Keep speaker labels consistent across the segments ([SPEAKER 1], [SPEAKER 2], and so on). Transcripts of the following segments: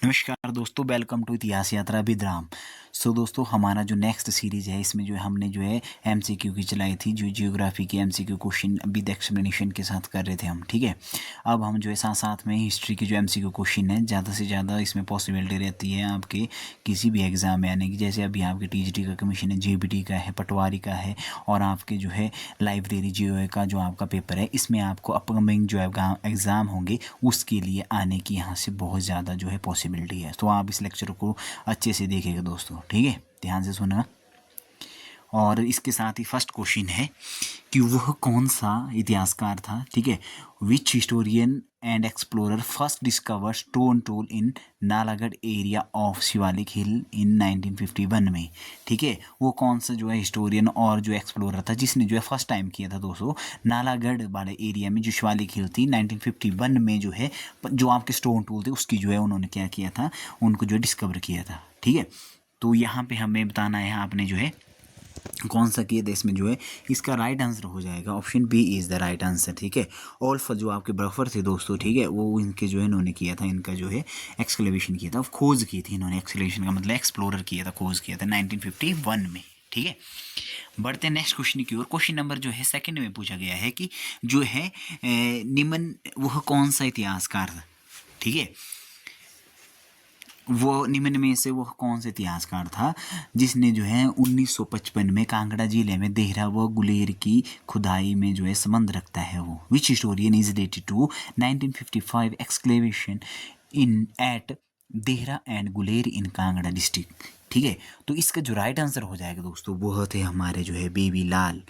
[SPEAKER 1] नमस्कार दोस्तों, welcome to इतिहास यात्रा विद्राम। सो दोस्तों, हमारा जो नेक्स्ट सीरीज़ है इसमें जो है हमने जो है एमसीक्यू की चलाई थी, जो जियोग्राफी के एमसीक्यू क्वेश्चन विद एक्सप्लेनेशन के साथ कर रहे थे हम। ठीक है, अब हम जो है साथ साथ में हिस्ट्री के जो एमसीक्यू क्वेश्चन है ज़्यादा से ज़्यादा इसमें पॉसिबिलिटी रहती है आपके किसी भी एग्ज़ाम में आने की। जैसे अभी आपके टीजीटी का कमीशन है, जेबीटी का है, पटवारी का है, और आपके जो है लाइब्रेरी जीओए का जो आपका पेपर है, इसमें आपको अपकमिंग जो एग्ज़ाम होंगे उसके लिए आने की यहाँ से बहुत ज़्यादा जो है पॉसिबिलिटी है। तो आप इस लेक्चर को अच्छे से देखिएगा दोस्तों, ठीक है, ध्यान से सुनना। और इसके साथ ही फर्स्ट क्वेश्चन है कि वह कौन सा इतिहासकार था, ठीक है, which historian and explorer first discover stone tool in Nalagarh area of Shivalik hill in 1951 में। ठीक है, वो कौन सा जो है हिस्टोरियन और जो एक्सप्लोरर था जिसने जो है फर्स्ट टाइम किया था दोस्तों नालागढ़ वाले एरिया में जो शिवालिक हिल थी 1951 में, जो है जो आपके स्टोन टूल थे उसकी जो है उन्होंने क्या किया था, उनको जो है डिस्कवर किया था। ठीक है, तो यहाँ पे हमें बताना है आपने जो है कौन सा किया था। इसमें जो है इसका राइट आंसर हो जाएगा option B is the right answer. ठीक है, ऑल्फ जो आपके बर्फर थे दोस्तों, ठीक है, वो इनके जो है इन्होंने किया था, इनका जो है एक्सक्लेवेशन किया था, खोज की थी इन्होंने। एक्सक्लेवेशन का मतलब एक्सप्लोरर किया था, खोज किया था 1951 में। ठीक है, बढ़ते हैं नेक्स्ट क्वेश्चन की ओर। क्वेश्चन नंबर जो है सेकंड में पूछा गया है कि जो है निम्न वह कौन सा इतिहासकार था। ठीक है, वो निम्न में से वह कौन सा इतिहासकार था जिसने जो है 1955 में कांगड़ा जिले में देहरा व गुलेर की खुदाई में जो है संबंध रखता है वो। Which historian is related to 1955 excavation in at Dehra and Guler in Kangra district. ठीक है, तो इसका जो राइट आंसर हो जाएगा दोस्तों वो थे हमारे जो है baby Lal.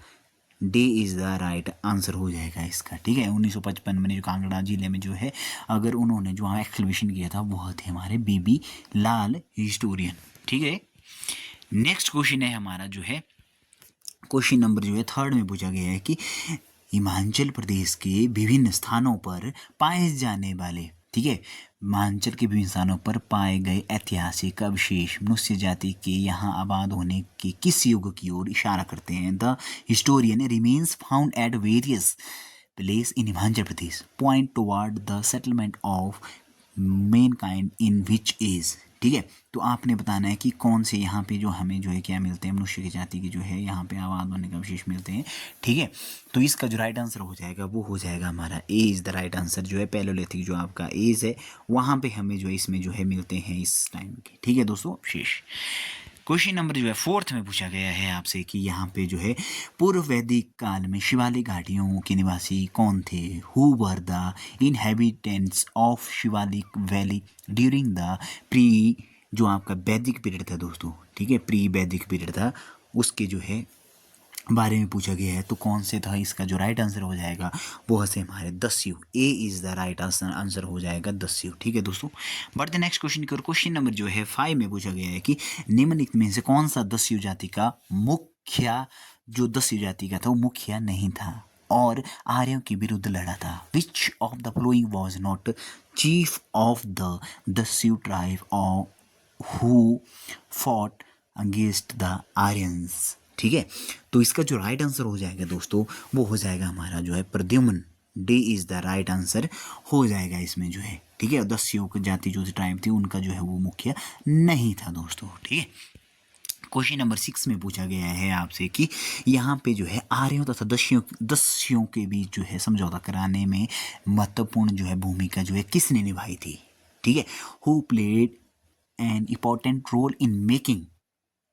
[SPEAKER 1] D is the right answer हो जाएगा इसका। ठीक है, 1955 में जो कांगड़ा जिले में जो है अगर उन्होंने जो एक्सक्लेवेशन किया था वह थे हमारे बीबी लाल हिस्टोरियन। ठीक है, नेक्स्ट क्वेश्चन है हमारा जो है क्वेश्चन नंबर जो है थर्ड में पूछा गया है कि हिमाचल प्रदेश के विभिन्न स्थानों पर पाए जाने वाले, ठीक है, हिमाचल के विभिन्न स्थानों पर पाए गए ऐतिहासिक अवशेष मनुष्य जाति के यहाँ आबाद होने के किस युग की ओर इशारा करते हैं। The historian remains found at various place in Himachal Pradesh point toward the settlement of mankind in which age. ठीक है, तो आपने बताना है कि कौन से यहाँ पे जो हमें जो है क्या मिलते हैं, मनुष्य की जाति के जो है यहाँ पे आबाद होने का विशेष मिलते हैं। ठीक है, तो इसका जो राइट आंसर हो जाएगा वो हो जाएगा हमारा ए इज़ द राइट आंसर। जो है पैलोलिथिक जो आपका एज है वहाँ पे हमें जो है इसमें जो है मिलते हैं इस टाइम के। ठीक है दोस्तों, विशेष क्वेश्चन नंबर जो है फोर्थ में पूछा गया है आपसे कि यहाँ पे जो है पूर्व वैदिक काल में शिवालिक घाटियों के निवासी कौन थे। Who were the inhabitants of Shivalik valley during the pre जो आपका वैदिक पीरियड था दोस्तों। ठीक है, प्री वैदिक पीरियड था उसके जो है बारे में पूछा गया है। तो कौन से था, इसका जो राइट आंसर हो जाएगा वो है हमारे दस्यु। A is the right answer हो जाएगा दस्यु। ठीक है दोस्तों, बढ़ते नेक्स्ट क्वेश्चन की ओर। क्वेश्चन नंबर जो है 5 में पूछा गया है कि निम्नलिखित में से कौन सा दस्यु जाति का मुखिया, जो दस्यु जाति का था वो मुखिया नहीं था और आर्यों के विरुद्ध लड़ा था। Which of the following was not chief of the दस्यु tribe of who fought against the Aryans. ठीक है, तो इसका जो राइट आंसर हो जाएगा दोस्तों वो हो जाएगा हमारा जो है Pradyumna. D is the right answer हो जाएगा इसमें जो है। ठीक है, दस्युओं की जाति जो ट्राइब थी उनका जो है वो मुखिया नहीं था दोस्तों। ठीक है, क्वेश्चन नंबर 6 में पूछा गया है आपसे कि यहाँ पे जो है आर्यों तथा दस्युओं के बीच जो है समझौता कराने में महत्वपूर्ण जो है भूमिका जो है किसने निभाई थी। ठीक है, who played an important role in making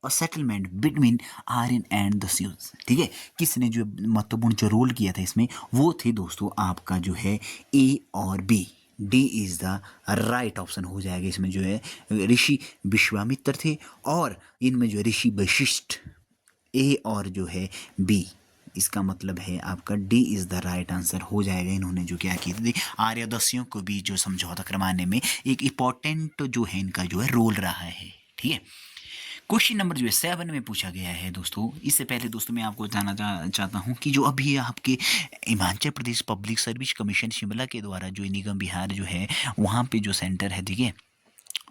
[SPEAKER 1] और settlement between Aryan and the स्यूज। ठीक है, किसने जो महत्वपूर्ण जो रोल किया था इसमें वो थे दोस्तों आपका जो है ए और B. D is the right option हो जाएगा इसमें जो है ऋषि विश्वामित्र थे और इनमें जो ऋषि वशिष्ठ। ए और जो है बी, इसका मतलब है आपका D is the right answer हो जाएगा। इन्होंने जो क्या किया था आर्य दस्युओं को भी जो समझौता करवाने में एक इम्पॉर्टेंट जो है इनका जो है रोल रहा है। ठीक है, क्वेश्चन नंबर जो है 7 में पूछा गया है दोस्तों। इससे पहले दोस्तों मैं आपको जानना चाहता हूँ कि जो अभी आपके Himachal Pradesh public service commission Shimla के द्वारा जो निगम बिहार जो है वहाँ पे जो सेंटर है, ठीक है,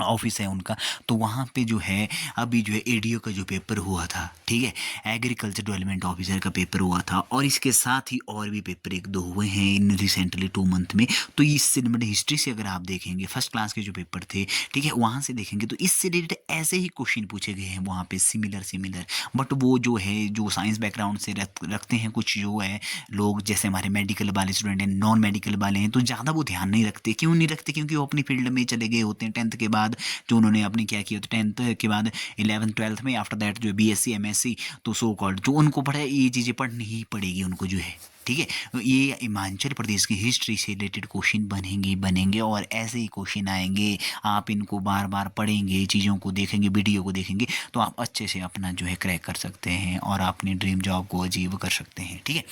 [SPEAKER 1] ऑफिस है उनका। तो वहाँ पे जो है अभी जो है एडीओ का जो पेपर हुआ था, ठीक है, एग्रीकल्चर डेवलपमेंट ऑफिसर का पेपर हुआ था, और इसके साथ ही और भी पेपर एक दो हुए हैं इन रिसेंटली 2 मंथ में। तो इससे रिलेटेड हिस्ट्री से अगर आप देखेंगे फर्स्ट क्लास के जो पेपर थे, ठीक है, वहाँ से देखेंगे तो इससे रिलेटेड ऐसे ही क्वेश्चन पूछे गए हैं वहाँ पे, सिमिलर। बट वो जो है जो साइंस बैकग्राउंड से रखते हैं कुछ जो है लोग, जैसे हमारे मेडिकल वाले स्टूडेंट हैं, नॉन मेडिकल वाले हैं, तो ज़्यादा वो ध्यान नहीं रखते। क्यों नहीं रखते? क्योंकि वो अपनी फील्ड में चले गए होते हैं 10th के बाद। जो उन्होंने अपने क्या किया होता 10th के बाद 11th 12th में, आफ्टर दैट जो बीएससी एमएससी, तो सो कॉल्ड जो उनको पढ़ा है ये चीज़ें पढ़नी ही पड़ेगी उनको जो है, ठीक है। ये हिमाचल प्रदेश की हिस्ट्री से रिलेटेड क्वेश्चन बनेंगे और ऐसे ही क्वेश्चन आएंगे। आप इनको बार बार पढ़ेंगे, चीज़ों को देखेंगे, वीडियो को देखेंगे, तो आप अच्छे से अपना जो है क्रैक कर सकते हैं और अपनी ड्रीम जॉब को अचीव कर सकते हैं, ठीक है।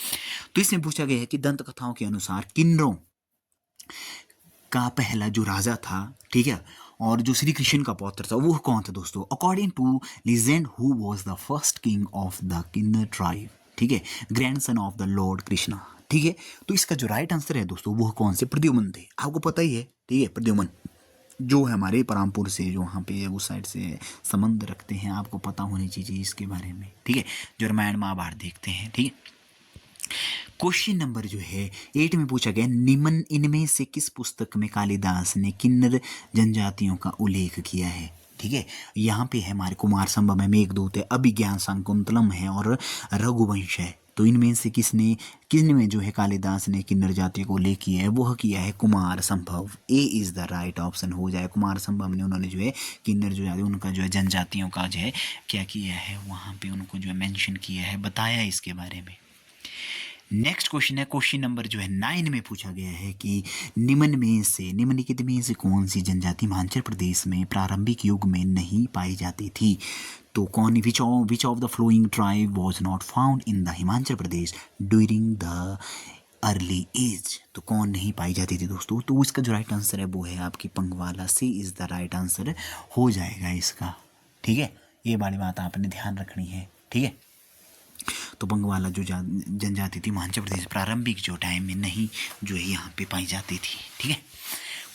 [SPEAKER 1] तो इसमें पूछा गया है कि दंत कथाओं के अनुसार किन्नरों का पहला जो राजा था, ठीक है, और जो श्री कृष्ण का पौत्र था, वो कौन था दोस्तों? According to legend who was the first king of the Kinnar tribe, ठीक है, grandson of the lord Krishna, ठीक है। तो इसका जो राइट आंसर है दोस्तों वो कौन से? प्रद्युम्न थे, आपको पता ही है, ठीक है। प्रद्युम्न जो है हमारे परामपुर से, जो वहाँ पे उस साइड से संबंध रखते हैं, आपको पता होनी चाहिए इसके बारे में, ठीक है, जो रामायण महाभारत देखते हैं, ठीक है। क्वेश्चन नंबर जो है 8 में पूछा गया, निम्न इनमें से किस पुस्तक में कालिदास ने किन्नर जनजातियों का उल्लेख किया है, ठीक है। यहाँ पे है हमारे कुमार संभव है, मेघदूत है, अभिज्ञान शाकुंतलम है और रघुवंश है। तो इनमें से किसने में जो है कालिदास ने किन्नर जातियों को उल्लेख किया है, वह किया है कुमार संभव। ए इज़ द राइट ऑप्शन हो जाए। कुमार संभव ने उन्होंने जो है किन्नर जो जाति उनका जो है जनजातियों का जो है क्या किया है, वहाँ पे उनको जो है मेंशन किया है, बताया इसके बारे में। नेक्स्ट क्वेश्चन है, क्वेश्चन नंबर जो है 9 में पूछा गया है कि निम्नलिखित में से कौन सी जनजाति हिमाचल प्रदेश में प्रारंभिक युग में नहीं पाई जाती थी? तो कौन, which of the following tribe was not found in the Himachal Pradesh during the early age? तो कौन नहीं पाई जाती थी दोस्तों? तो इसका जो राइट आंसर है वो है आपकी पंगवाला। सी इज़ द राइट आंसर हो जाएगा इसका, ठीक है। ये वाली बात आपने ध्यान रखनी है, ठीक है। तो बंगवाला जो जनजाति थी हिमाचल प्रदेश प्रारंभिक जो टाइम में नहीं जो है यहाँ पे पाई जाती थी, ठीक है।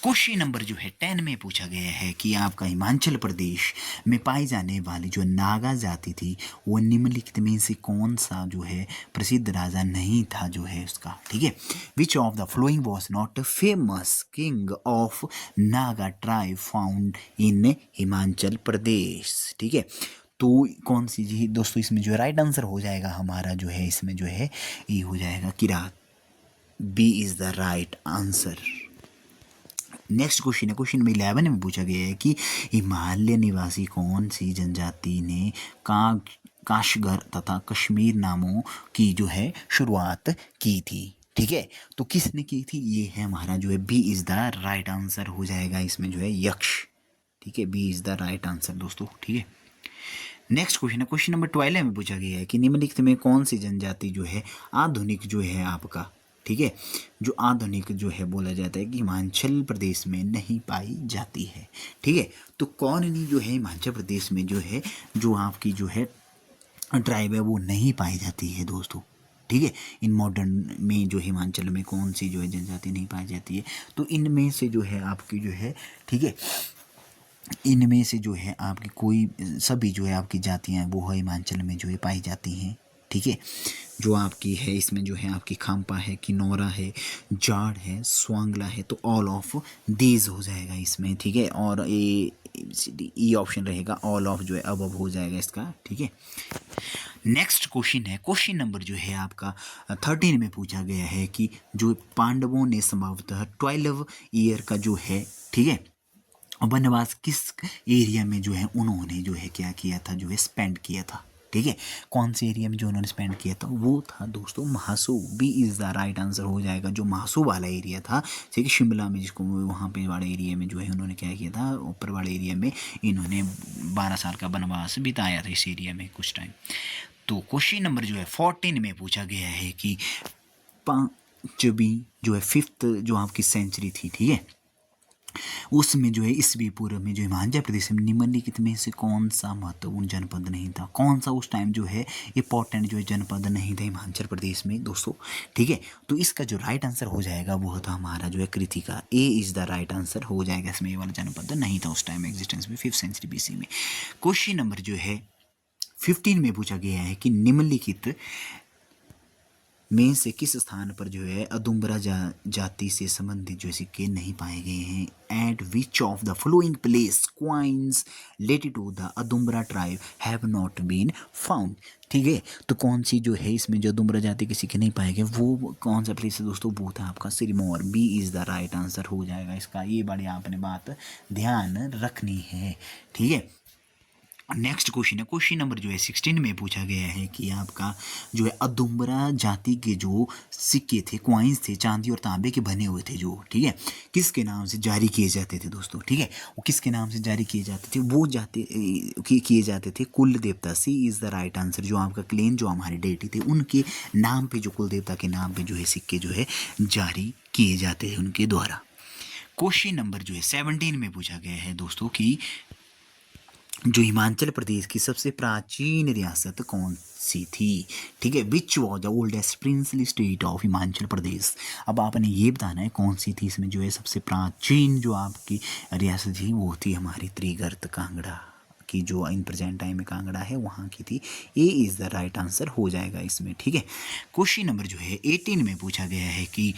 [SPEAKER 1] क्वेश्चन नंबर जो है 10 में पूछा गया है कि आपका हिमाचल प्रदेश में पाई जाने वाली जो नागा जाति थी वो निम्नलिखित में से कौन सा जो है प्रसिद्ध राजा नहीं था जो है उसका, ठीक है। Which of the following was not famous king of Naga tribe found in Himachal Pradesh, ठीक है। तो कौन सी जी दोस्तों इसमें जो है राइट आंसर हो जाएगा हमारा जो है इसमें जो है ये हो जाएगा Kirat. B is the right answer. Next question है, क्वेश्चन नंबर 11 में पूछा गया है कि हिमालय निवासी कौन सी जनजाति ने काशगर तथा कश्मीर नामों की जो है शुरुआत की थी, ठीक है। तो किसने की थी? ये है हमारा जो है B is the right answer हो जाएगा इसमें जो है यक्ष, ठीक है। B is the right answer दोस्तों, ठीक है। नेक्स्ट क्वेश्चन है, क्वेश्चन नंबर 12 में पूछा गया है कि निम्नलिखित में कौन सी जनजाति जो है आधुनिक जो है आपका, ठीक है, जो आधुनिक जो है बोला जाता है कि हिमाचल प्रदेश में नहीं पाई जाती है, ठीक है। तो कौन नहीं जो है हिमाचल प्रदेश में जो है जो आपकी जो है ट्राइब है वो नहीं पाई जाती है दोस्तों, ठीक है। इन मॉडर्न में जो हिमाचल में कौन सी जो है जनजाति नहीं पाई जाती है? तो इनमें से जो है आपकी जो है, ठीक है, इनमें से जो है आपकी कोई सभी जो है आपकी जातियाँ वो है हिमाचल में जो है पाई जाती हैं, ठीक है। जो आपकी है इसमें जो है आपकी खाम्पा है, किन्नौरा है, जाट है, स्वांगला है, तो ऑल ऑफ दीज हो जाएगा इसमें, ठीक है। और ई ऑप्शन रहेगा, ऑल ऑफ जो है अब हो जाएगा इसका, ठीक है। नेक्स्ट क्वेश्चन है, क्वेश्चन नंबर जो है आपका 13 में पूछा गया है कि जो पांडवों ने संभवतः 12 ईयर का जो है, ठीक है, वनवास किस एरिया में जो है उन्होंने जो है क्या किया था, जो है स्पेंड किया था, ठीक है। कौन से एरिया में जो उन्होंने स्पेंड किया था वो था दोस्तों Mahasu. B is the right answer हो जाएगा। जो महासू वाला एरिया था, ठीक है, शिमला में, जिसको वहाँ पे वाले एरिया में जो है उन्होंने क्या किया था, ऊपर वाले एरिया में इन्होंने 12 साल का वनवास बिताया था इस एरिया में कुछ टाइम। तो क्वेश्चन नंबर जो है 14 में पूछा गया है कि पांचवी जो है 5th जो आपकी सेंचुरी थी, ठीक है, उसमें जो है ईसवी पूर्व में जो हिमाचल प्रदेश में निम्नलिखित में से कौन सा महत्वपूर्ण जनपद नहीं था, कौन सा उस टाइम जो है इंपॉर्टेंट जो है जनपद नहीं था हिमाचल प्रदेश में दोस्तों। ठीक है, तो इसका जो राइट आंसर हो जाएगा वो था हमारा जो है कृतिका। ए इज द राइट आंसर हो जाएगा इसमें, ये वाला जनपद नहीं था उस टाइम एग्जिस्टेंस में 5th सेंचुरी BC में। क्वेश्चन नंबर जो है 15 में पूछा गया है कि निम्नलिखित में से किस स्थान पर जो है अदुम्बरा जाति से संबंधित जो सिक्के नहीं पाए गए हैं। At which of the following place coins related to the Audumbara tribe have not been found. ठीक है, तो कौन सी जो है इसमें जो अदुम्बरा जाति के सिक्के नहीं पाए गए वो कौन सा प्लेस है दोस्तों, वो था आपका Sirmaur. B is the right answer हो जाएगा इसका, ये बड़ी आपने बात ध्यान रखनी है। ठीक है, नेक्स्ट क्वेश्चन है, क्वेश्चन नंबर जो है 16 में पूछा गया है कि आपका जो है अदुम्बरा जाति के जो सिक्के थे, क्वाइंस थे, चांदी और तांबे के बने हुए थे जो, ठीक है, किसके नाम से जारी किए जाते थे दोस्तों। ठीक है, वो किसके नाम से जारी किए जाते थे, वो किए जाते थे कुल देवता। सी इज़ द राइट आंसर, जो आपका क्लेन जो हमारे डेटी थे उनके नाम पे, जो कुल देवता के नाम पे जो है सिक्के जो है जारी किए जाते हैं उनके द्वारा। क्वेश्चन नंबर जो है 17 में पूछा गया है दोस्तों कि जो हिमाचल प्रदेश की सबसे प्राचीन रियासत कौन सी थी। ठीक है, which was the oldest princely state of Himachal Pradesh. अब आपने ये बताना है कौन सी थी इसमें जो है सबसे प्राचीन जो आपकी रियासत थी, वो थी हमारी त्रिगर्त कांगड़ा की, जो इन प्रेजेंट टाइम में कांगड़ा है वहाँ की थी। ए इज़ द राइट आंसर हो जाएगा इसमें। ठीक है, क्वेश्चन नंबर जो है 18 में पूछा गया है कि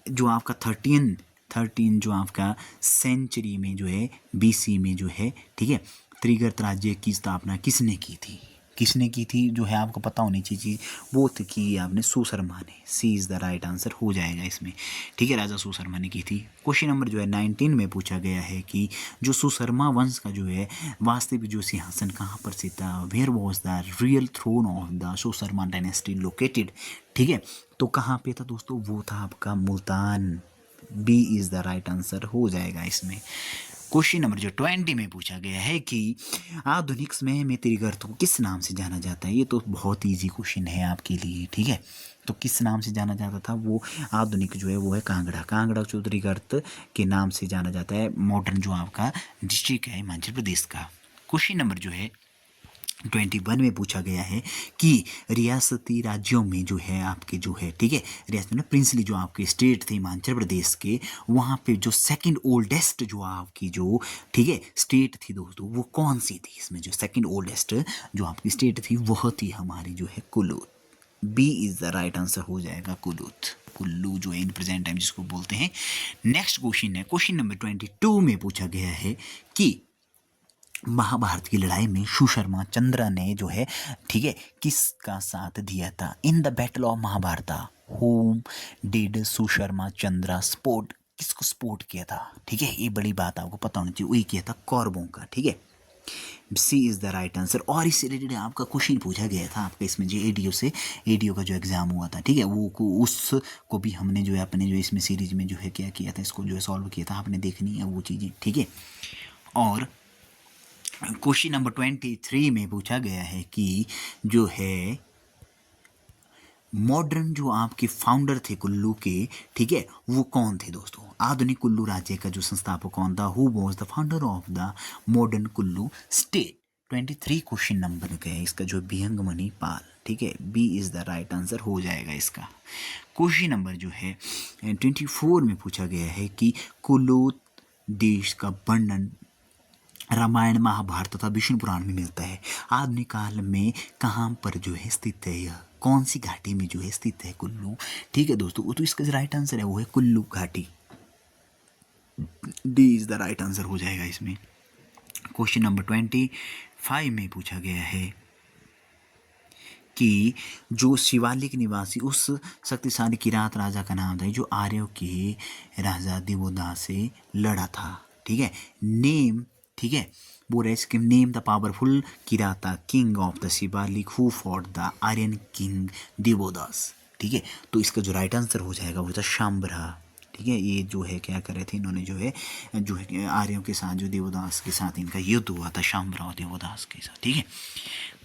[SPEAKER 1] जो आपका 13 जो आपका सेंचुरी में जो है BC में जो है, ठीक है, त्रिगर्त राज्य की स्थापना किसने की थी, किसने की थी जो है आपको पता होनी चाहिए, वो की आपने सुशर्मा ने। सी इज़ द राइट आंसर हो जाएगा इसमें। ठीक है, राजा सुशर्मा ने की थी। क्वेश्चन नंबर जो है 19 में पूछा गया है कि जो सुशर्मा वंश का जो है वास्तविक जो सिंहासन कहाँ पर स्थित था, where was the real throne of the Susharma dynasty located. ठीक है, तो कहाँ पे था दोस्तों, वो था आपका Multan. B is the right answer हो जाएगा इसमें। क्वेश्चन नंबर जो 20 में पूछा गया है कि आधुनिक समय में त्रिगर्त को किस नाम से जाना जाता है। ये तो बहुत इजी क्वेश्चन है आपके लिए। ठीक है, तो किस नाम से जाना जाता था, वो आधुनिक जो है वो है कांगड़ा जो त्रिगर्त के नाम से जाना जाता है, मॉडर्न जो आपका डिस्ट्रिक्ट है हिमाचल प्रदेश का। क्वेश्चन नंबर जो है 21 में पूछा गया है कि रियासती राज्यों में जो है आपके जो है, ठीक है, रियासत में प्रिंसली जो आपके स्टेट थे हिमाचल प्रदेश के, वहाँ पे जो सेकंड ओल्डेस्ट जो आपकी जो, ठीक है, स्टेट थी दोस्तों, वो कौन सी थी। इसमें जो सेकंड ओल्डेस्ट जो आपकी स्टेट थी वह थी हमारी जो है Kullu. B is the right answer हो जाएगा कुल्लू जो है इन प्रेजेंट टाइम जिसको बोलते हैं। नेक्स्ट क्वेश्चन है, क्वेश्चन नंबर 22 में पूछा गया है कि महाभारत की लड़ाई में सुशर्मा चंद्र ने जो है, ठीक है, किसका साथ दिया था। In the battle of Mahabharat whom did Susharma Chandra support, किसको सपोर्ट किया था। ठीक है, ये बड़ी बात आपको पता होनी चाहिए, वही किया था कौरवों का। ठीक है, सी इज़ द राइट आंसर। और इससे रिलेटेड आपका क्वेश्चन पूछा गया था आपका इसमें जो एडीओ का जो एग्ज़ाम हुआ था, ठीक है, वो उसको भी हमने जो है अपने जो इसमें सीरीज में जो है क्या किया था, इसको जो है सॉल्व किया था, आपने देखनी है वो चीज़ें। ठीक है, और क्वेश्चन नंबर 23 में पूछा गया है कि जो है मॉडर्न जो आपके फाउंडर थे कुल्लू के, ठीक है, वो कौन थे दोस्तों। आधुनिक कुल्लू राज्य का जो संस्थापक कौन था, who was the founder of the modern Kullu state. 23 question number का है इसका जो बिहंगमणि पाल। ठीक है, B is the right answer हो जाएगा इसका। क्वेश्चन नंबर जो है 24 में पूछा गया है कि कुल्लू देश का वर्णन रामायण महाभारत तथा विष्णु पुराण में मिलता है। आधुनिक काल में कहाँ पर जो है स्थित है, यह कौन सी घाटी में जो है स्थित है कुल्लू। ठीक है दोस्तों, तो इसका राइट आंसर है वो है कुल्लू घाटी। D is the right answer हो जाएगा इसमें। क्वेश्चन नंबर 25 में पूछा गया है कि जो शिवालिक निवासी उस शक्तिशाली किरात राजा का नाम था जो आर्यों के राजा दिवोदास से लड़ा था। ठीक है, नेम, ठीक है, वो रेस्किम name the powerful Kirata king of the Shivalik who fought the Aryan king Divodas. ठीक है, तो इसका जो राइट आंसर हो जाएगा वो था शाम्भरा। ठीक है, ये जो है क्या कर रहे थे इन्होंने जो है आर्यों के साथ जो देवदास के साथ इनका युद्ध हुआ था, शाम्भरा और देवदास के साथ। ठीक है,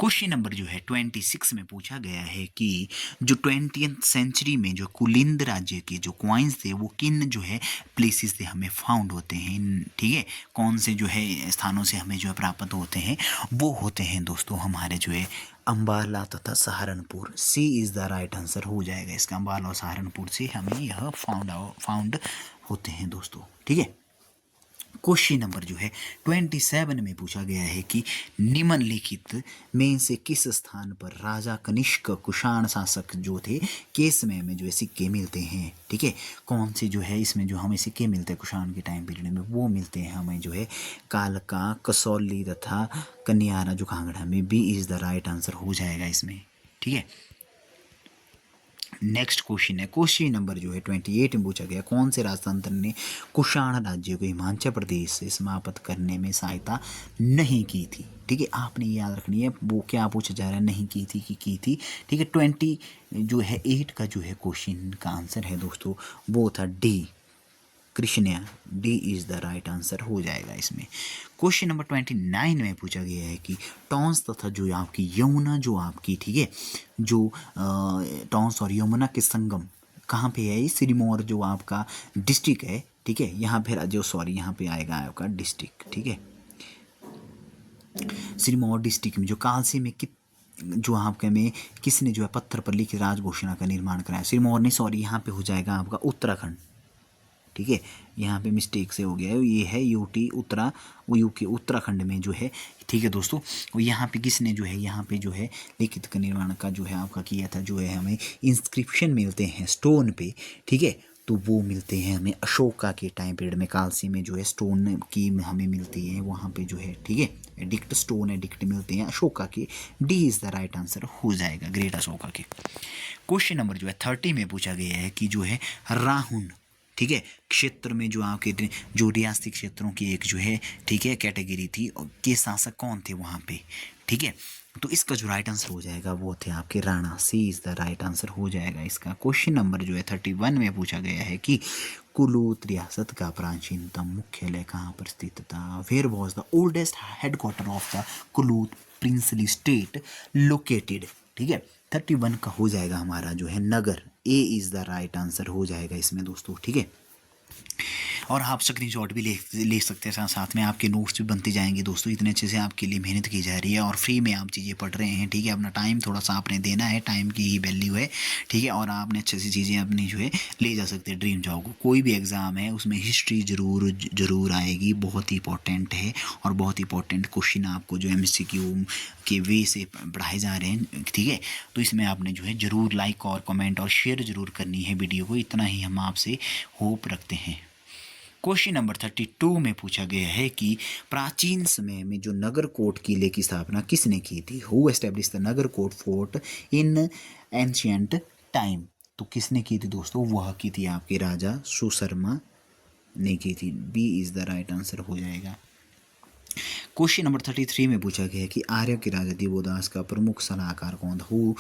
[SPEAKER 1] क्वेश्चन नंबर जो है 26 में पूछा गया है कि जो 20th सेंचुरी में जो कुलिंद राज्य के जो क्वाइंस थे वो किन जो है प्लेसेस से हमें फाउंड होते हैं, ठीक है, कौन से जो है स्थानों से हमें जो है प्राप्त होते हैं, वो होते हैं दोस्तों हमारे जो है अम्बाला तथा सहारनपुर। सी इज़ द राइट आंसर हो जाएगा इसका, अम्बाला और सहारनपुर से हमें यह फाउंड होते हैं दोस्तों, ठीक है। क्वेश्चन नंबर जो है 27 में पूछा गया है कि निम्नलिखित में से किस स्थान पर राजा कनिष्क कुषाण शासक जो थे के समय में जो है सिक्के मिलते हैं, ठीक है, कौन से जो है इसमें जो हमें सिक्के मिलते हैं कुषाण के टाइम पीरियड में, वो मिलते हैं हमें जो है कालका, कसौली तथा कन्यारा जो कांगड़ा में। B is the right answer हो जाएगा इसमें, ठीक है। नेक्स्ट क्वेश्चन है, क्वेश्चन नंबर जो है 28 में पूछा गया कौन से राजतंत्र ने कुषाण राज्य को हिमाचल प्रदेश से समाप्त करने में सहायता नहीं की थी, ठीक है, आपने याद रखनी है वो क्या पूछा जा रहा है, नहीं की थी कि की थी, ठीक है। 20 जो है 8 का जो है क्वेश्चन का आंसर है दोस्तों वो था D, Krishnaya. D is the right answer हो जाएगा इसमें। क्वेश्चन नंबर 29 में पूछा गया है कि टॉन्स तथा जो आपकी यमुना जो आपकी, ठीक है, जो टॉन्स और यमुना के संगम कहाँ पे है, सिरमौर जो आपका डिस्ट्रिक्ट है, ठीक है, यहाँ पे जो सॉरी यहाँ पे आएगा आपका डिस्ट्रिक्ट, ठीक है, सिरमौर डिस्ट्रिक्ट में जो कालसी में जो आपके में किसने जो है पत्थर पर लिखी राजघोषणा का निर्माण कराया, सिरमौर नहीं सॉरी यहाँ पे हो जाएगा आपका उत्तराखंड, ठीक है, यहाँ पे मिस्टेक से हो गया है, ये है यूटी वो यूके उत्तराखंड में जो है, ठीक है दोस्तों। यहाँ पे किसने जो है यहाँ पे जो है लिखित का निर्माण का जो है आपका किया था, जो है हमें इंस्क्रिप्शन मिलते हैं स्टोन पे, ठीक है, तो वो मिलते हैं हमें अशोका के टाइम पीरियड में, कालसी में जो है स्टोन की हमें मिलती है वहाँ पे जो है, ठीक है, एडिक्ट स्टोन एडिक्ट मिलते हैं अशोका के। D is the right answer हो जाएगा, ग्रेट अशोका के। क्वेश्चन नंबर जो है 30 में पूछा गया है कि जो है राहुल, ठीक है, क्षेत्र में जो आपके जो रियासती क्षेत्रों की एक जो है, ठीक है, कैटेगरी थी के शासक कौन थे वहाँ पे, ठीक है, तो इसका जो राइट आंसर हो जाएगा वो थे आपके राणा। सी इज़ द राइट आंसर हो जाएगा इसका। क्वेश्चन नंबर जो है 31 में पूछा गया है कि कुलूत रियासत का प्राचीनतम मुख्यालय कहाँ पर स्थित था, where was the oldest headquarter of the Kuluta princely state located, ठीक है, 31 का हो जाएगा हमारा जो है Nagar. A is the right answer हो जाएगा इसमें दोस्तों, ठीक है। और आप स्क्रीनशॉट भी ले सकते हैं, साथ में आपके नोट्स भी बनते जाएंगे दोस्तों, इतने अच्छे से आपके लिए मेहनत की जा रही है और फ्री में आप चीज़ें पढ़ रहे हैं, ठीक है, अपना टाइम थोड़ा सा आपने देना है, टाइम की ही वैल्यू है, ठीक है, और आपने अच्छे से चीज़ें अपनी जो है ले जा सकते हैं ड्रीम जॉब को। कोई भी एग्ज़ाम है उसमें हिस्ट्री ज़रूर आएगी, बहुत ही इंपॉर्टेंट है और बहुत ही इंपॉर्टेंट क्वेश्चन आपको जो MCQ के वे से पढ़ाए जा रहे हैं, ठीक है, तो इसमें आपने जो है ज़रूर लाइक और कमेंट और शेयर ज़रूर करनी है वीडियो को, इतना ही हम आपसे होप रखते हैं। क्वेश्चन नंबर 32 में पूछा गया है कि प्राचीन समय में जो नगर कोट किले की स्थापना किसने की थी, who establish the Nagarkot fort in ancient time, तो किसने की थी दोस्तों, वह की थी आपके राजा सुशर्मा ने की थी। B is the right answer हो जाएगा। क्वेश्चन नंबर 33 में पूछा गया है कि आर्य के राजा दिवोदास का प्रमुख सलाहकार कौन था, who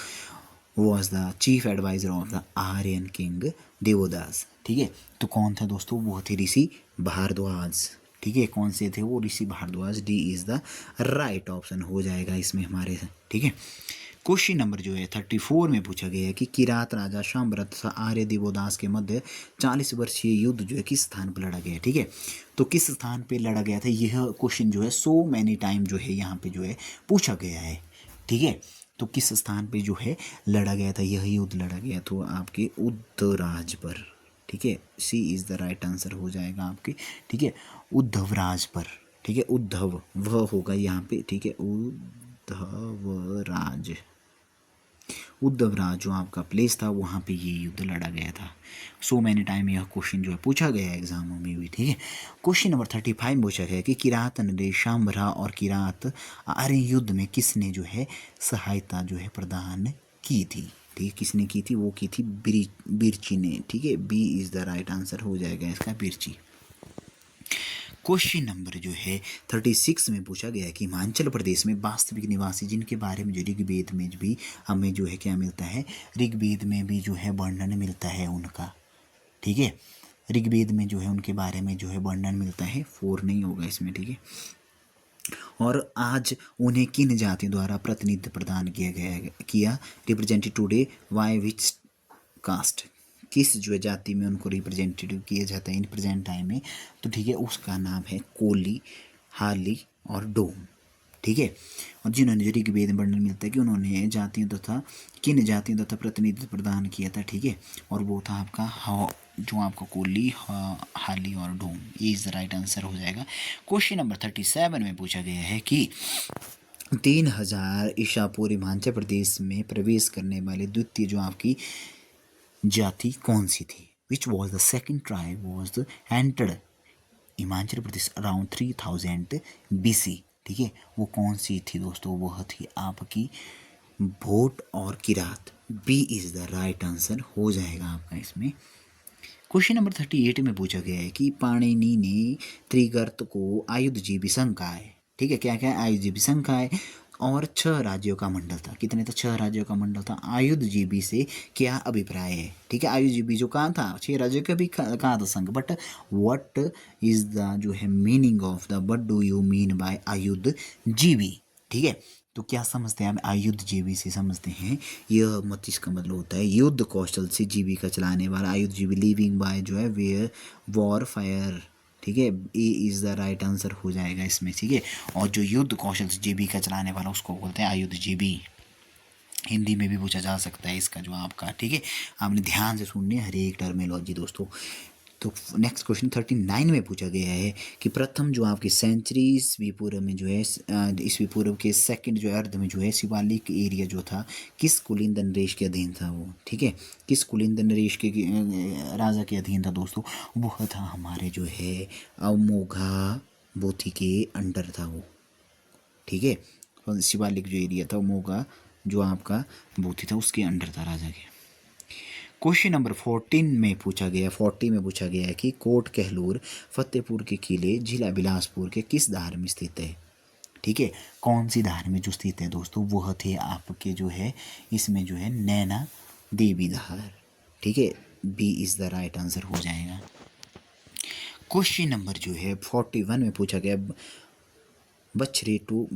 [SPEAKER 1] was the chief adviser of the Aryan king Devodas, ठीक है, तो कौन था दोस्तों, वो थे ऋषि भारद्वाज, ठीक है, कौन से थे वो, Rishi Bharadwaj. D is the right option हो जाएगा इसमें हमारे, ठीक है। क्वेश्चन नंबर जो है 34 में पूछा गया है कि किरात राजा शाम्भरत तथा आर्य दिवोदास के मध्य 40 वर्षीय युद्ध जो है किस स्थान पर लड़ा गया, ठीक है, तो किस स्थान पे लड़ा गया था, यह क्वेश्चन जो है सो मैनी टाइम जो है यहाँ पे जो है पूछा गया है, ठीक है, तो किस स्थान पे जो है लड़ा गया था, यह युद्ध लड़ा गया तो आपके उद्धवराज पर, ठीक है, सी इज़ द राइट आंसर हो जाएगा आपके, ठीक है, उद्धवराज पर, ठीक है, उद्धव वह होगा यहाँ पे, ठीक है, उद्धवराज जो आपका प्लेस था वहाँ पे ये युद्ध लड़ा गया था। सो मैनी टाइम यह क्वेश्चन जो है पूछा गया है एग्जामों में भी, ठीक है। क्वेश्चन नंबर 35 पूछा गया कि किरात नरेश शाम्भरा और किरात आर्य युद्ध में किसने जो है सहायता जो है प्रदान की थी, ठीक है, किसने की थी, वो की थी बिरची ने, ठीक है, B is the right answer हो जाएगा इसका, बिरची। क्वेश्चन नंबर जो है 36 में पूछा गया है कि हिमाचल प्रदेश में वास्तविक निवासी जिनके बारे में जो ऋग्वेद में भी हमें जो है क्या मिलता है, ऋग्वेद में भी जो है वर्णन मिलता है उनका, ठीक है, ऋग्वेद में जो है उनके बारे में जो है वर्णन मिलता है, 4 नहीं होगा इसमें, ठीक है, और आज उन्हें किन जातियों द्वारा प्रतिनिधित्व प्रदान किया रिप्रेजेंटेड टुडे वाई विच कास्ट, किस जो है जाति में उनको रिप्रेजेंटेटिव किया जाता है इन प्रेजेंट टाइम में, तो ठीक है उसका नाम है कोली, हाली और डोम। ठीक है, और जिन्होंने जो ऋग्वेद वर्णन मिलता है कि उन्होंने जातियों तथा किन जातियों तथा प्रतिनिधित्व प्रदान किया था। ठीक है, और वो था आपका जो आपका कोली, हाली और डोम। ये इज द राइट आंसर हो जाएगा। क्वेश्चन नंबर 37 में पूछा गया है कि 3000 ईसा पूर्व हिमाचल प्रदेश में प्रवेश करने वाले द्वितीय जो आपकी जाति कौन सी थी? विच was the second tribe was the entered Himachal Pradesh around 3000 BC। ठीक है, वो कौन सी थी दोस्तों? वह थी आपकी भोट और Kirat. B is the right answer हो जाएगा आपका इसमें। क्वेश्चन नंबर 38 में पूछा गया है कि पाणिनि ने त्रिगर्त को आयुधजीवी संघ कहा है। ठीक है, क्या क्या आयुधजीवी संघ कहा है, और 6 राज्यों का मंडल था। कितने था? 6 राज्यों का मंडल था। आयुधजीवी से क्या अभिप्राय है? ठीक है, आयुधजीवी जो कहा था 6 राज्यों का भी कहा था संघ, बट व्हाट इज द जो है meaning of the what do you mean by आयुधजीवी? ठीक है, तो क्या समझते हैं आप आयुधजीवी से? समझते हैं यह मत इसका मतलब होता है युद्ध कौशल से जीविका चलाने वाला। आयुधजीवी लिविंग बाय जो है वेयर वॉर फायर। ठीक है, ए इज़ द राइट आंसर हो जाएगा इसमें। ठीक है, और जो युद्ध कौशल से जीविका चलाने वाला उसको बोलते हैं आयुधजीवी। हिंदी में भी पूछा जा सकता है इसका जो आपका। ठीक है, आपने ध्यान से सुननी है हर एक टर्मिनोलॉजी दोस्तों। तो नेक्स्ट क्वेश्चन 39 में पूछा गया है कि प्रथम जो आपकी सेंचुरी ईस्वी पूर्व में जो है ईस्वी पूर्व के सेकंड जो अर्ध में जो है शिवालिक एरिया जो था किस कुलीन नरेश के अधीन था वो? ठीक है, किस कुलीन नरेश के राजा के अधीन था दोस्तों? वह था हमारे जो है अमोघा बोथी के अंडर था वो। ठीक है, शिवालिक जो एरिया था अमोघा जो आपका बोथी था उसके अंडर था राजा के। क्वेश्चन नंबर 40 में पूछा गया है कि कोट कहलूर फतेहपुर के किले जिला बिलासपुर के किस धार में स्थित है? ठीक है, कौन सी धार में जो स्थित है दोस्तों? वह थे आपके जो है इसमें जो है नैना देवी धार। ठीक है, B is the right answer हो जाएगा। क्वेश्चन नंबर जो है 41 में पूछा गया बछरे टू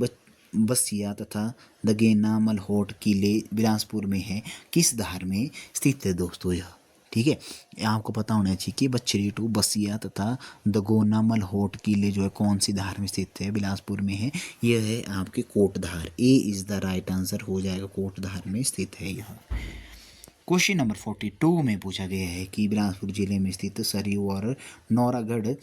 [SPEAKER 1] बसिया तथा दगेना मलहोट किले बिलासपुर में है, किस धार में स्थित है दोस्तों यह? ठीक है, आपको पता होना चाहिए कि बछरी टू बसिया तथा दगोना मलहोट किले जो है कौन सी धार में स्थित है? बिलासपुर में है। यह है आपके कोटधार। ए इज द राइट आंसर हो जाएगा, कोटधार में स्थित है यह। क्वेश्चन नंबर 42 में पूछा गया है कि बिलासपुर जिले में स्थित सरयू और नौरागढ़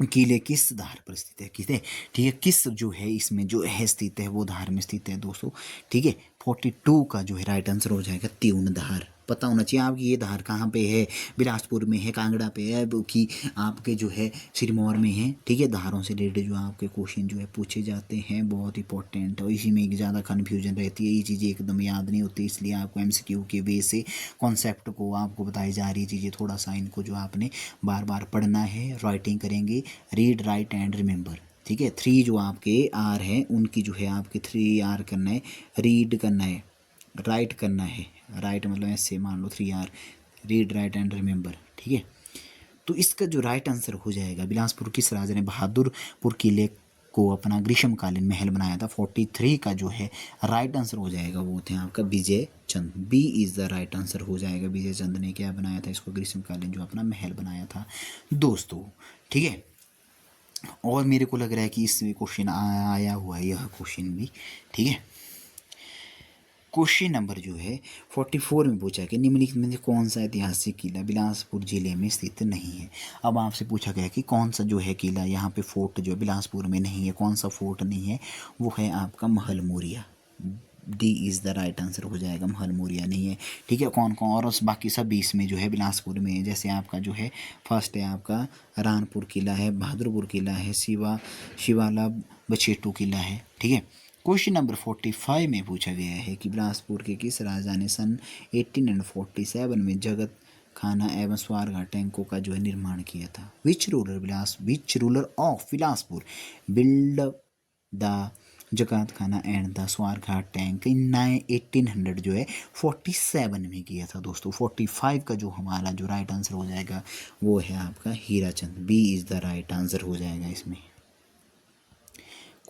[SPEAKER 1] किले किस धार पर स्थित है? किस है? ठीक है, किस जो है इसमें जो है स्थित है वो धार में स्थित है दोस्तों। ठीक है, 42 का जो है राइट आंसर हो जाएगा त्यून धार। पता होना चाहिए आपकी ये धार कहाँ पे है? बिलासपुर में है, कांगड़ा पे है, कि आपके जो है सिरमौर में है। ठीक है, धारों से रिलेटेड जो आपके क्वेश्चन जो है पूछे जाते हैं बहुत इंपॉर्टेंट, और इसी में ज़्यादा कन्फ्यूजन रहती है। ये चीज़ें एकदम याद नहीं होती, इसलिए आपको MCQ के वे से कॉन्सेप्ट को आपको बताई जा रही चीज़ें, थोड़ा सा इनको जो आपने बार बार पढ़ना है। राइटिंग करेंगे, रीड राइट एंड रिमेंबर। ठीक है, 3 जो आपके R हैं उनकी जो है आपके 3R करना है, रीड करना है, राइट करना है। राइट मतलब ऐसे मान लो 3R, read write and remember. ठीक है, तो इसका जो राइट आंसर हो जाएगा बिलासपुर किस राजा ने बहादुरपुर किले को अपना ग्रीष्मकालीन महल बनाया था? 43 का जो है राइट आंसर हो जाएगा वो थे आपका Vijay Chand. B is the right answer हो जाएगा। विजय चंद ने क्या बनाया था? इसको ग्रीष्मकालीन जो अपना महल बनाया था दोस्तों। ठीक है, और मेरे को लग रहा है कि इसमें क्वेश्चन आया हुआ है यह क्वेश्चन भी। ठीक है, क्वेश्चन नंबर जो है 44 में पूछा कि निम्नलिखित में से कौन सा ऐतिहासिक किला बिलासपुर जिले में स्थित नहीं है? अब आपसे पूछा गया कि कौन सा जो है किला यहाँ पे फोर्ट जो बिलासपुर में नहीं है, कौन सा फोर्ट नहीं है? वो है आपका Mahal Moria. D is the right answer हो जाएगा, महल मोरिया नहीं है। ठीक है, कौन कौन और उस बाकी सब 20 में जो है बिलासपुर में, जैसे आपका जो है फर्स्ट है आपका रानपुर किला है, बहादुरपुर किला है, शिवाला बछेटू किला है। ठीक है, क्वेश्चन नंबर 45 में पूछा गया है कि बिलासपुर के किस राजा ने सन 1847 में जगत खाना एवं स्वारघाट टैंकों का जो है निर्माण किया था? Which ruler of Bilaspur build the जगत खाना and the Swarghat tank in 1800 जो है 47 में किया था दोस्तों। 45 का जो हमारा जो राइट आंसर हो जाएगा वो है आपका Hirachand. B is the right answer हो जाएगा इसमें।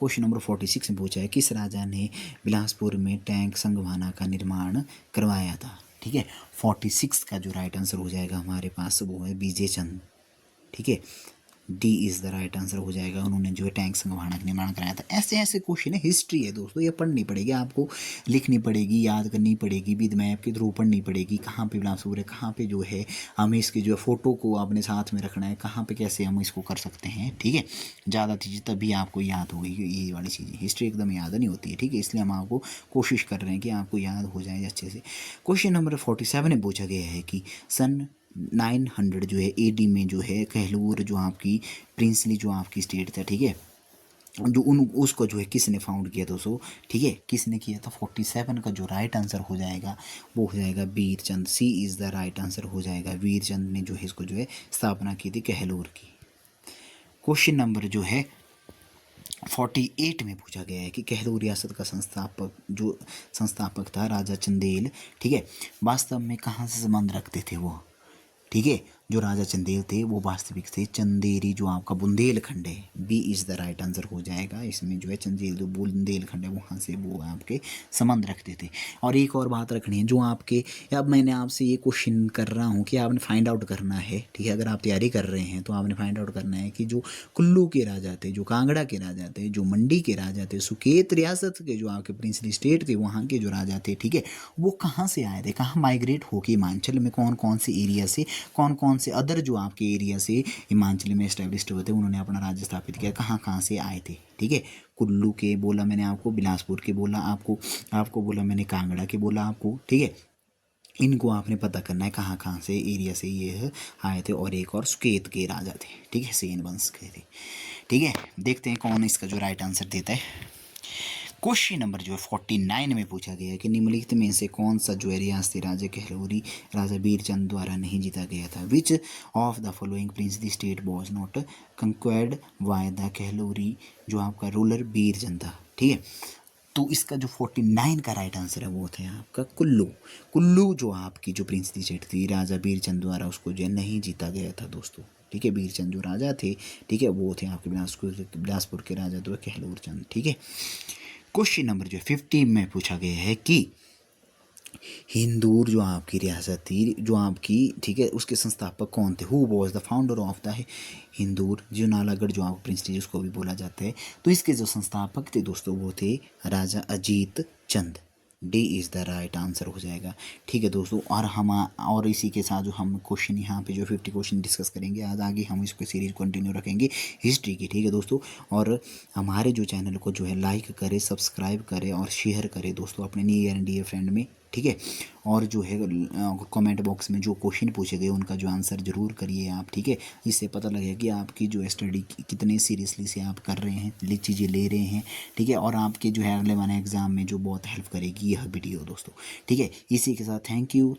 [SPEAKER 1] क्वेश्चन नंबर 46 में पूछा है किस राजा ने बिलासपुर में टैंक संगवाना का निर्माण करवाया था। ठीक है, 46 का जो राइट आंसर हो जाएगा हमारे पास वो है विजय चंद। ठीक है, D is the right answer हो जाएगा। उन्होंने जो है टैंक संगवाना का निर्माण कराया था। ऐसे ऐसे क्वेश्चन है, हिस्ट्री है दोस्तों, ये पढ़नी पड़ेगी आपको, लिखनी पड़ेगी, याद करनी पड़ेगी, विद मैप के थ्रू पढ़नी पड़ेगी। कहाँ पे बिलासपुर है, कहाँ पे जो है हमें इसके जो है फ़ोटो को अपने साथ में रखना है, कहाँ पे कैसे हम इसको कर सकते हैं। ठीक है, ज़्यादा चीज़ें तभी आपको याद होगी, ये वाली चीज़ें हिस्ट्री एकदम याद नहीं होती है। ठीक है, इसलिए हम आपको कोशिश कर रहे हैं कि आपको याद हो जाए अच्छे से। क्वेश्चन नंबर 47 में पूछा गया है कि सन 900 जो है एडी में जो है कहलूर जो आपकी प्रिंसली जो आपकी स्टेट था, ठीक है, जो उन उसको जो है किसने फाउंड किया दोस्तों। ठीक है, किसने किया था। 47 का जो राइट आंसर हो जाएगा वो हो जाएगा वीरचंद। सी इज़ द राइट आंसर हो जाएगा। वीरचंद ने जो है इसको जो है स्थापना की थी कहलूर की। क्वेश्चन नंबर जो है 48 में पूछा गया है कि कहलूर रियासत का संस्थापक था राजा चंदेल। ठीक है, वास्तव में कहाँ से संबंध रखते थे वो। ठीक है, जो राजा चंदेल थे वो वास्तविक थे चंदेरी जो आपका बुंदेलखंड है। B is the right answer हो जाएगा। इसमें जो है चंदेल जो बुंदेलखंड है वहाँ से वो आपके संबंध रखते थे। और एक और बात रखनी है जो आपके, अब मैंने आपसे ये क्वेश्चन कर रहा हूँ कि आपने फाइंड आउट करना है। ठीक है, अगर आप तैयारी कर रहे हैं तो आपने फाइंड आउट करना है कि जो कुल्लू के राजा थे, जो कांगड़ा के राजा थे, जो मंडी के राजा थे, सुकेत रियासत के जो आपके प्रिंसली स्टेट थे वहाँ के जो राजा थे, ठीक है, वो कहाँ से आए थे, कहाँ माइग्रेट होके हिमाचल में कौन कौन से एरिया से, कौन कौन से अदर जो आपके एरिया से हिमाचल में एस्टेब्लिश्ड हुए थे, उन्होंने अपना राज्य स्थापित किया, कहाँ कहाँ से आए थे। ठीक है, कुल्लू के बोला मैंने आपको, बिलासपुर के बोला आपको बोला मैंने, कांगड़ा के बोला आपको। ठीक है, इनको आपने पता करना है कहाँ कहाँ से एरिया से ये आए थे। और एक और सुकेत के राजा थे। ठीक है, सेन वंश के थे। ठीक है, देखते हैं कौन इसका जो राइट आंसर देता है। क्वेश्चन नंबर जो है 49 में पूछा गया है कि निम्नलिखित में से कौन सा जो है रियासती राजा कहलूरी राजा वीरचंद द्वारा नहीं जीता गया था। Which of the following princely state was not conquered by the Kahluri जो आपका रूलर वीरचंद था। ठीक है, तो इसका जो 49 का राइट आंसर है वो था आपका कुल्लू। कुल्लू जो आपकी जो प्रिंसली स्टेट थी राजा वीरचंद द्वारा उसको जो है नहीं जीता गया था दोस्तों। ठीक है, वीरचंद जो राजा थे, ठीक है, वो थे आपके बिलासपुर के राजा तो कहलूर चंद। ठीक है, क्वेश्चन नंबर जो 50 में पूछा गया है कि हिंदूर जो आपकी रियासत थी जो आपकी, ठीक है, उसके संस्थापक कौन थे। Who was the founder of the Hindur, जो नालागढ़ जो आप प्रिंसली जिसको भी बोला जाता है, तो इसके जो संस्थापक थे दोस्तों वो थे Raja Ajit Chand. D is the right answer हो जाएगा। ठीक है दोस्तों, और इसी के साथ जो हम क्वेश्चन यहाँ पे जो 50 क्वेश्चन डिस्कस करेंगे, आज आगे हम इसको सीरीज कंटिन्यू रखेंगे हिस्ट्री की। ठीक है दोस्तों, और हमारे जो चैनल को जो है लाइक करें, सब्सक्राइब करें और शेयर करें दोस्तों अपने नियर एंड डियर फ्रेंड में। ठीक है, और जो है कमेंट बॉक्स में जो क्वेश्चन पूछे गए उनका जो आंसर ज़रूर करिए आप। ठीक है, इससे पता लगेगा कि आपकी जो स्टडी कितने सीरियसली से आप कर रहे हैं, चीज़ें ले रहे हैं। ठीक है, और आपके जो है अगले वाले एग्ज़ाम में जो बहुत हेल्प करेगी यह वीडियो दोस्तों। ठीक है, इसी के साथ थैंक यू।